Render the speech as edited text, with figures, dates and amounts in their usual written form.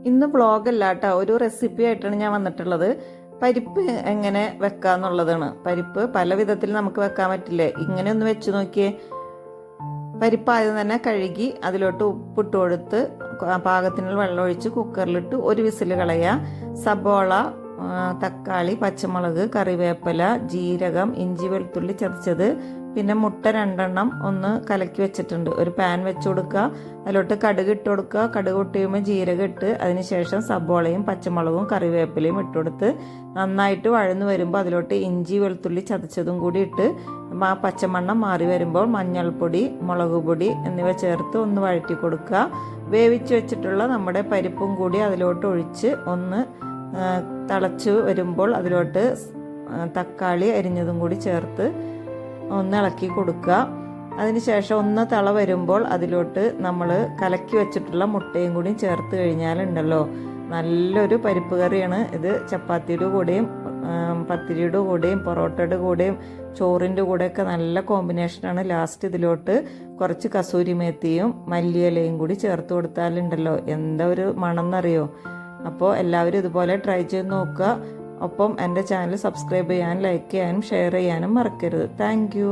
ഇന്ന് വ്ളോഗല്ല കേട്ടോ, ഒരു റെസിപ്പി ആയിട്ടാണ് ഞാൻ വന്നിട്ടുള്ളത്. പരിപ്പ് എങ്ങനെ വെക്കാന്നുള്ളതാണ്. പരിപ്പ് പല വിധത്തിൽ നമുക്ക് വെക്കാൻ പറ്റില്ലേ, ഇങ്ങനെ ഒന്ന് വെച്ച് നോക്കിയേ. പരിപ്പ് ആദ്യം തന്നെ കഴുകി അതിലോട്ട് ഉപ്പിട്ട് കൊടുത്ത് പാകത്തിനുള്ള വെള്ളം ഒഴിച്ച് കുക്കറിലിട്ട് ഒരു വിസിൽ കളയുക. സബോള, തക്കാളി, പച്ചമുളക്, കറിവേപ്പില, ജീരകം, ഇഞ്ചി, വെളുത്തുള്ളി ചതച്ചത്, പിന്നെ മുട്ട 2 ഒന്ന് കലക്കി വെച്ചിട്ടുണ്ട്. ഒരു പാൻ വെച്ച് കൊടുക്കുക, അതിലോട്ട് കടുക് ഇട്ട് കൊടുക്കുക. കടുക് പൊട്ടിയുമ്പോൾ ജീരകം ഇട്ട് അതിനുശേഷം സബോളയും പച്ചമുളകും കറിവേപ്പിലയും ഇട്ടുകൊടുത്ത് നന്നായിട്ട് വഴന്ന് വരുമ്പോൾ അതിലോട്ട് ഇഞ്ചി, വെളുത്തുള്ളി ചതച്ചതും കൂടി ഇട്ട് ആ പച്ചമണം മാറി വരുമ്പോൾ മഞ്ഞൾപ്പൊടി, മുളക് പൊടി എന്നിവ ചേർത്ത് ഒന്ന് വഴറ്റി കൊടുക്കുക. വേവിച്ച് വെച്ചിട്ടുള്ള നമ്മുടെ പരിപ്പും കൂടി അതിലോട്ട് ഒഴിച്ച് ഒന്ന് തിളച്ച് വരുമ്പോൾ അതിലോട്ട് തക്കാളി അരിഞ്ഞതും കൂടി ചേർത്ത് ഒന്ന് ഇളക്കി കൊടുക്കുക. അതിനുശേഷം ഒന്ന് തിള വരുമ്പോൾ അതിലോട്ട് നമ്മൾ കലക്കി വെച്ചിട്ടുള്ള മുട്ടയും കൂടി ചേർത്ത് കഴിഞ്ഞാലുണ്ടല്ലോ നല്ലൊരു പരിപ്പ് കറിയാണ് ഇത്. ചപ്പാത്തിയുടെ കൂടെയും പത്തിരിയുടെ കൂടെയും പൊറോട്ടയുടെ കൂടെയും ചോറിൻ്റെ കൂടെയൊക്കെ നല്ല കോമ്പിനേഷനാണ്. ലാസ്റ്റ് ഇതിലോട്ട് കുറച്ച് കസൂരി മേത്തിയും മല്ലിയിലയും കൂടി ചേർത്ത് കൊടുത്താലുണ്ടല്ലോ എന്താ ഒരു മണം എന്നറിയോ. അപ്പോൾ എല്ലാവരും ഇതുപോലെ ട്രൈ ചെയ്ത് നോക്കുക. ഒപ്പം എൻ്റെ ചാനൽ സബ്സ്ക്രൈബ് ചെയ്യാനും ലൈക്ക് ചെയ്യാനും ഷെയർ ചെയ്യാനും മറക്കരുത്. Thank you.